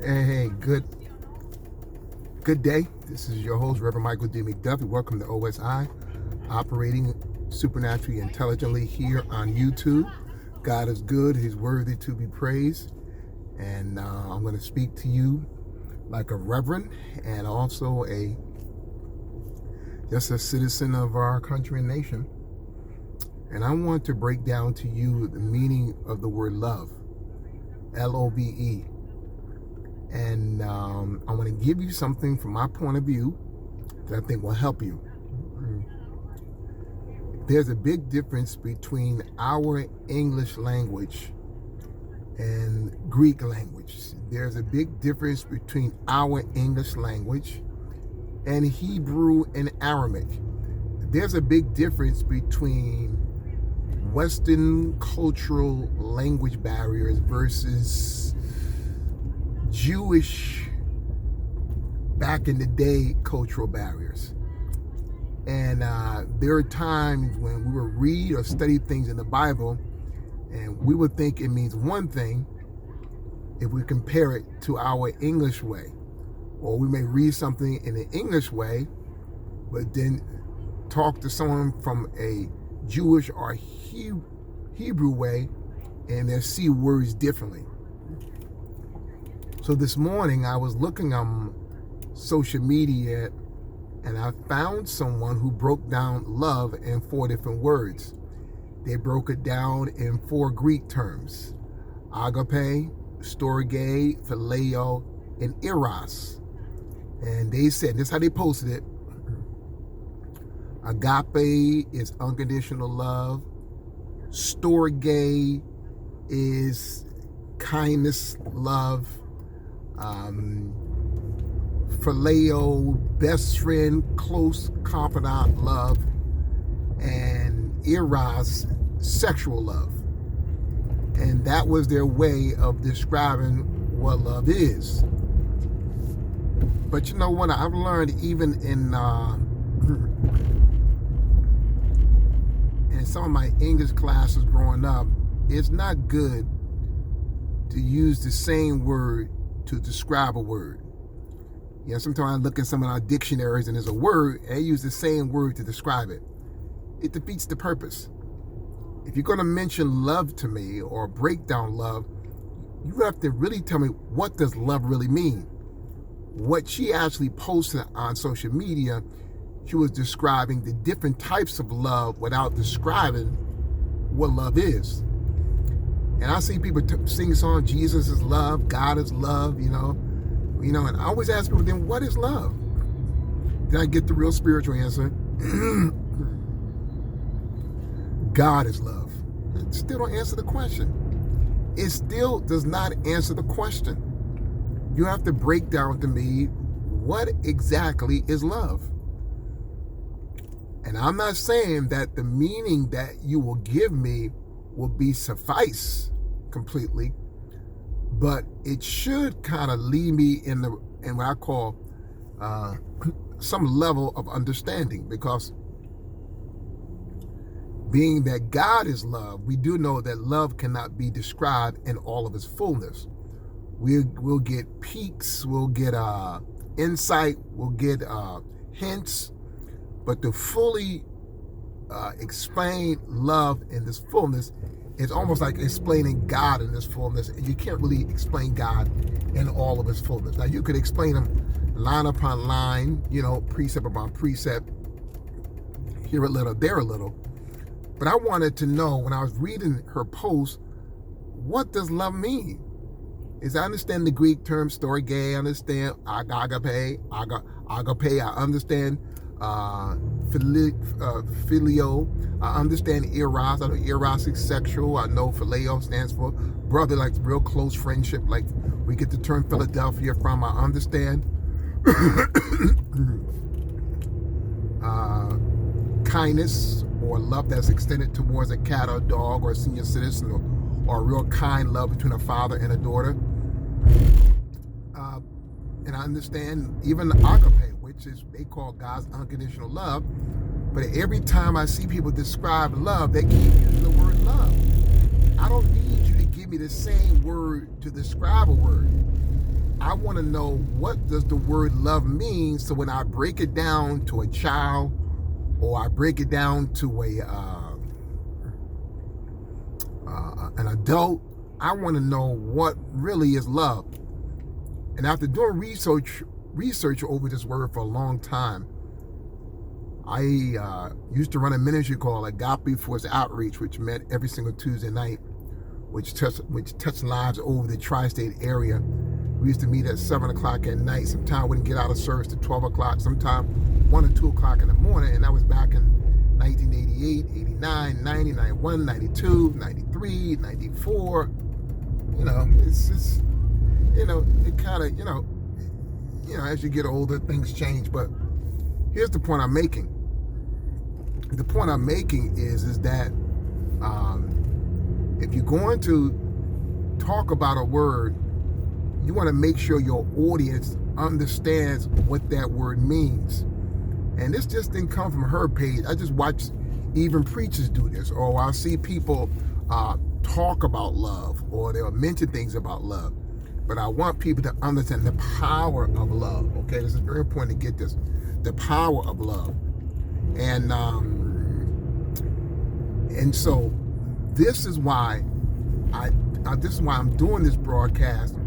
Hey, good day. This is your host, Reverend Michael D. McDuffie. Welcome to OSI, operating supernaturally intelligently here on YouTube. God is good. He's worthy to be praised. And I'm going to speak to you like a reverend and also just a citizen of our country and nation. And I want to break down to you the meaning of the word love, L-O-V-E. And I want to give you something from my point of view that I think will help you. There's a big difference between our English language and Greek language. There's a big difference between our English language and Hebrew and Aramaic. There's a big difference between Western cultural language barriers versus Jewish back in the day cultural barriers. And there are times when we would read or study things in the Bible and we would think it means one thing if we compare it to our English way. Or we may read something in the English way, but then talk to someone from a Jewish or Hebrew way and they'll see words differently. So this morning I was looking on social media and I found someone who broke down love in 4 different words. They broke it down in 4 Greek terms: agape, storge, phileo, and eros. And they said, this is how they posted it: agape is unconditional love, storge is kindness, love, phileo, best friend, close confidant love, and eros, sexual love. And that was their way of describing what love is. But you know what I've learned, even in some of my English classes growing up, it's not good to use the same word to describe a word. You know, sometimes I look at some of our dictionaries and there's a word and they use the same word to describe it. It defeats the purpose. If you're going to mention love to me or break down love, you have to really tell me, what does love really mean? What she actually posted on social media, she was describing the different types of love without describing what love is. And I see people sing songs, Jesus is love, God is love, you know, and I always ask people, then what is love? Then I get the real spiritual answer. God is love. It still don't answer the question. It still does not answer the question. You have to break down to me, what exactly is love? And I'm not saying that the meaning that you will give me will be suffice completely, but it should kind of lead me in what I call some level of understanding, because being that God is love, we do know that love cannot be described in all of its fullness. We'll get peaks, we'll get insight, we'll get hints, but to fully explain love in this fullness, it's almost like explaining God in this fullness. And you can't really explain God in all of his fullness. Now, you could explain him line upon line, precept upon precept, here a little, there a little. But I wanted to know, when I was reading her post, what does love mean? Is I understand the Greek term storge, I understand agape, I understand phileo, I understand eros. I know eros is sexual. I know phileo stands for brother, like real close friendship, like we get the term Philadelphia from. I understand kindness, or love that's extended towards a cat or a dog or a senior citizen, or a real kind love between a father and a daughter. And I understand even agape, which is they call God's unconditional love. But every time I see people describe love, they keep using the word love. I don't need you to give me the same word to describe a word. I want to know, what does the word love mean? So when I break it down to a child, or I break it down to an adult, I want to know what really is love. And after doing research over this word for a long time, I used to run a ministry called Agape Force Outreach, which met every single Tuesday night, which touched lives over the tri-state area. We used to meet at 7 o'clock at night. Sometimes we wouldn't get out of service to 12 o'clock, sometimes 1 or 2 o'clock in the morning. And that was back in 1988, 89, 90, 91, 92, 93, 94. It's it kind of, as you get older, things change. But here's the point I'm making. The point I'm making is that if you're going to talk about a word, you want to make sure your audience understands what that word means. And this just didn't come from her page. I just watch even preachers do this, or I'll see people talk about love, or they'll mention things about love. But I want people to understand the power of love. Okay, this is very important to get this. The power of love. And so this is why I'm doing this broadcast,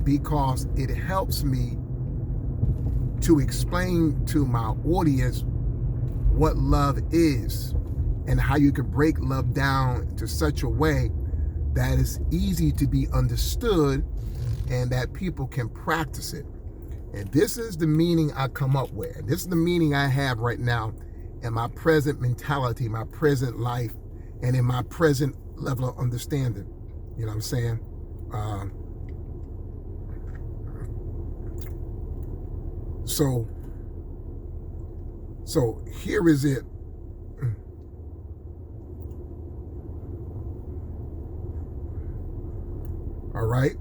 because it helps me to explain to my audience what love is and how you can break love down to such a way that it's easy to be understood and that people can practice it. And this is the meaning I come up with. This is the meaning I have right now in my present mentality, my present life, and in my present level of understanding. You know what I'm saying? So here is it. All right.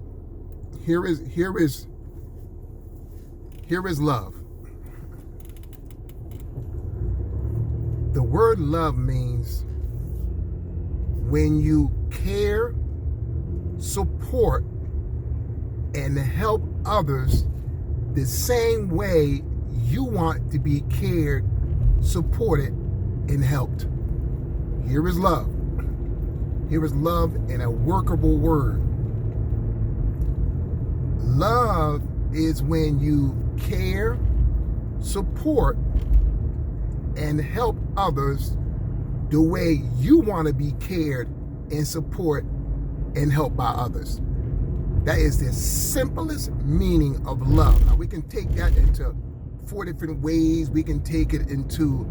Here is love. The word love means when you care, support, and help others the same way you want to be cared, supported, and helped. Here is love. Here is love in a workable word. Love is when you care, support, and help others the way you want to be cared and support and helped by others. That is the simplest meaning of love. Now we can take that into 4 different ways. We can take it into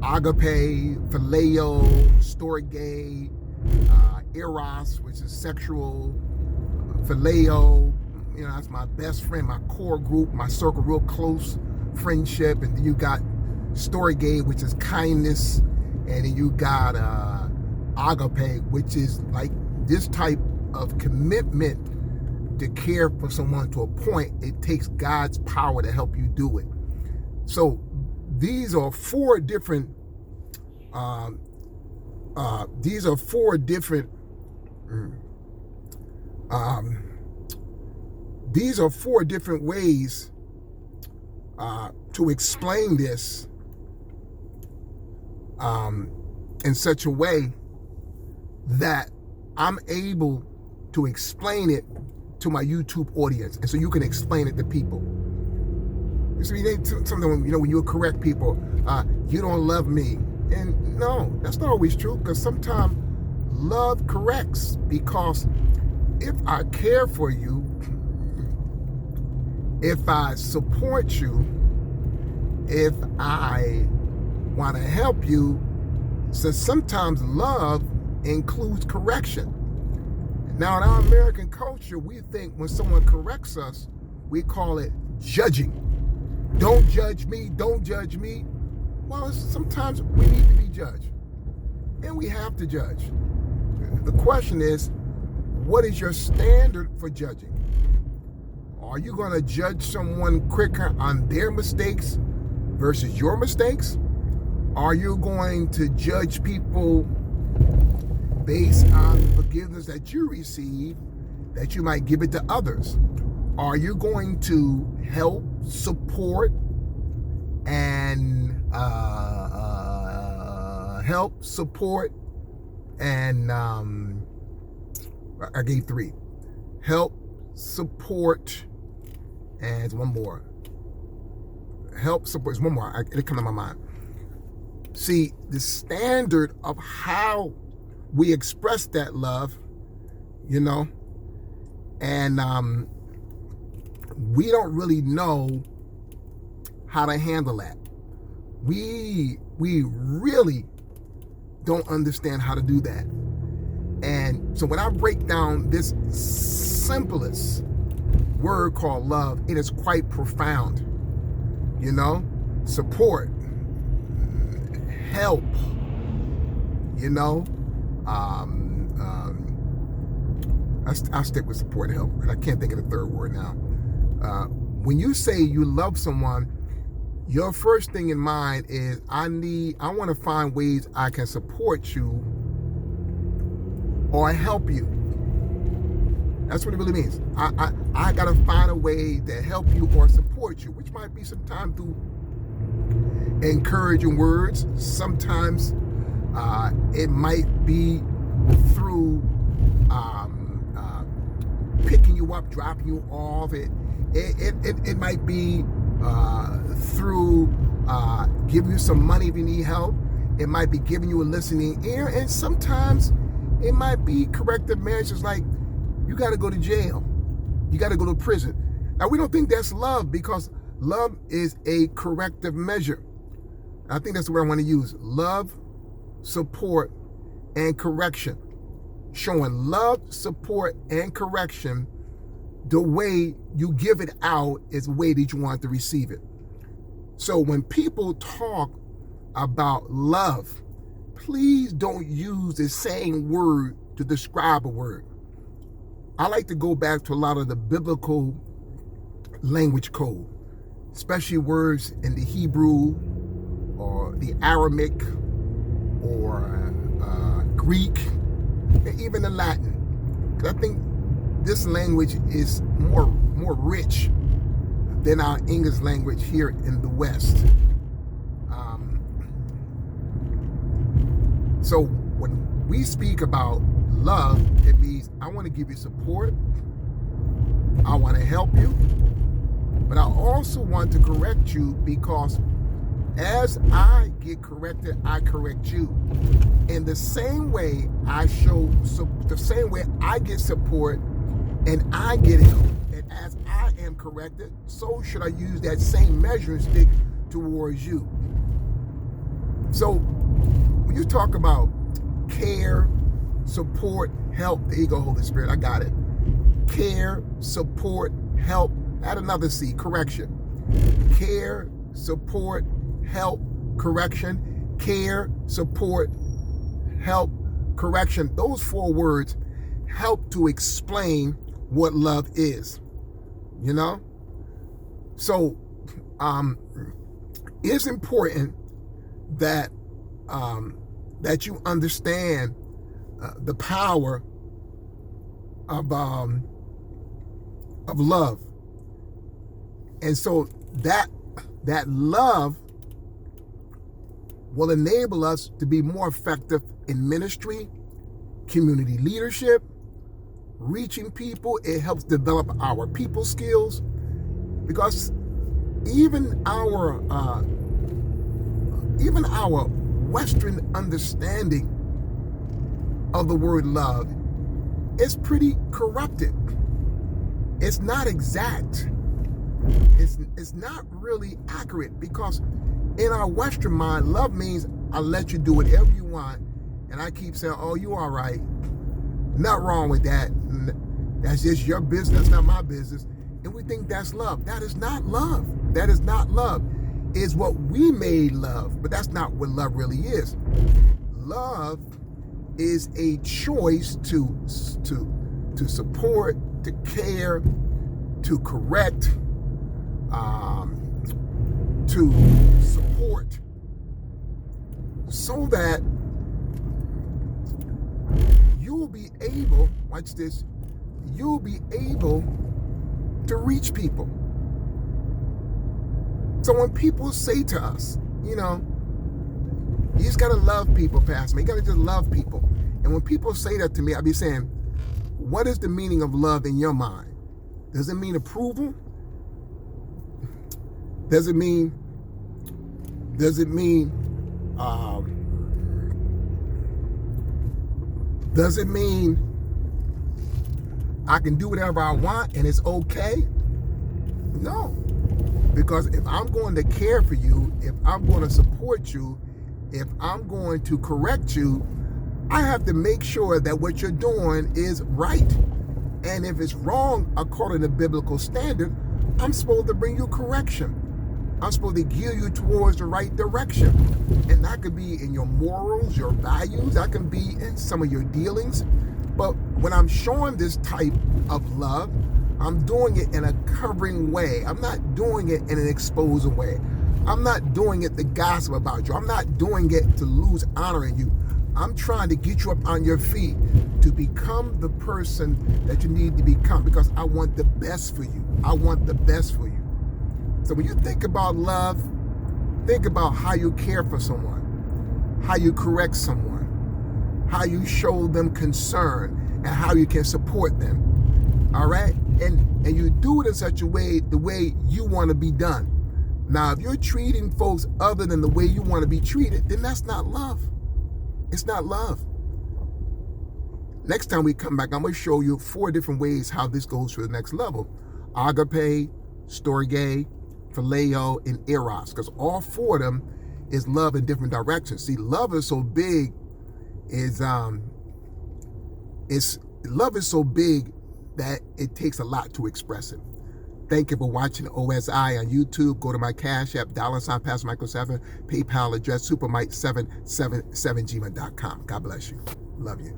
agape, phileo, storge, eros, which is sexual, phileo, that's my best friend, my core group, my circle, real close friendship. And then you got storge, which is kindness. And then you got agape, which is like this type of commitment to care for someone to a point. It takes God's power to help you do it. So these are 4 different ways to explain this in such a way that I'm able to explain it to my YouTube audience, and so you can explain it to people. You see, something, when you correct people, you don't love me. And no, that's not always true, because sometimes love corrects. Because if I care for you, if I support you, if I want to help you, so sometimes love includes correction. Now, in our American culture, we think when someone corrects us, we call it judging. Don't judge me, don't judge me. Well, sometimes we need to be judged, and we have to judge. The question is, what is your standard for judging? Are you going to judge someone quicker on their mistakes versus your mistakes? Are you going to judge people based on the forgiveness that you receive, that you might give it to others? Are you going to help, support, and I gave 3. Help, support, and one more. Help, support, one more. It come to my mind. See, the standard of how we express that love, and we don't really know how to handle that. We really don't understand how to do that. And so when I break down this simplest word called love, it is quite profound. Support, help, I'll stick with support and help. I can't think of the third word now. When you say you love someone, your first thing in mind is I want to find ways I can support you or help you. That's what it really means. I got to find a way to help you or support you, which might be sometimes through encouraging words. Sometimes it might be through picking you up, dropping you off. It might be through giving you some money if you need help. It might be giving you a listening ear, and sometimes it might be corrective measures like you got to go to jail, you got to go to prison. Now, we don't think that's love, because love is a corrective measure. I think that's the word I want to use: love, support, and correction. Showing love, support, and correction. The way you give it out is the way that you want to receive it. So when people talk about love, please don't use the same word to describe a word. I like to go back to a lot of the biblical language code, especially words in the Hebrew or the Aramaic or Greek, and even the Latin. Because I think this language is more rich than our English language here in the West. So when we speak about love, it means I want to give you support, I want to help you, but I also want to correct you, because as I get corrected, I correct you. In the same way I get support and I get help, and as I am corrected, so should I use that same measuring stick towards you. So when you talk about care, support, help, there you go, Holy Spirit, I got it. Care, support, help, add another C, correction. Care, support, help, correction. Care, support, help, correction. Those 4 words help to explain what love is, So it's important that that you understand the power of love, and so that love will enable us to be more effective in ministry, community leadership, reaching people. It helps develop our people skills, because even our Western understanding of the word love is pretty corrupted. It's not exact. It's not really accurate, because in our Western mind, love means I'll let you do whatever you want, and I keep saying, oh, you all right. Not wrong with that. That's just your business. That's not my business. And we think that's love. That is not love. That is not love. It's what we made love, but that's not what love really is. Love is a choice to support, to care, to correct, to support, so that be able, watch this, you'll be able to reach people. So when people say to us, you just gotta love people, Pastor. You gotta just love people. And when people say that to me, I be saying, what is the meaning of love in your mind? Does it mean approval? Does it mean I can do whatever I want and it's okay? No. Because if I'm going to care for you, if I'm going to support you, if I'm going to correct you, I have to make sure that what you're doing is right. And if it's wrong according to biblical standard, I'm supposed to bring you correction. I'm supposed to gear you towards the right direction. And that could be in your morals, your values, that can be in some of your dealings. But when I'm showing this type of love, I'm doing it in a covering way. I'm not doing it in an exposing way. I'm not doing it to gossip about you. I'm not doing it to lose honor in you. I'm trying to get you up on your feet to become the person that you need to become, because I want the best for you. I want the best for you. So when you think about love, think about how you care for someone, how you correct someone, how you show them concern, and how you can support them. All right? And you do it in such a way, the way you want to be done. Now, if you're treating folks other than the way you want to be treated, then that's not love. It's not love. Next time we come back, I'm going to show you 4 different ways how this goes to the next level. Agape, storge, phileo, and eros. Because all 4 of them is love in different directions. See, love is so big, love is so big that it takes a lot to express it. Thank you for watching OSI on YouTube. Go to my Cash App, $ Pastor Michael 7, PayPal address, supermike777gmail.com. God bless you. Love you.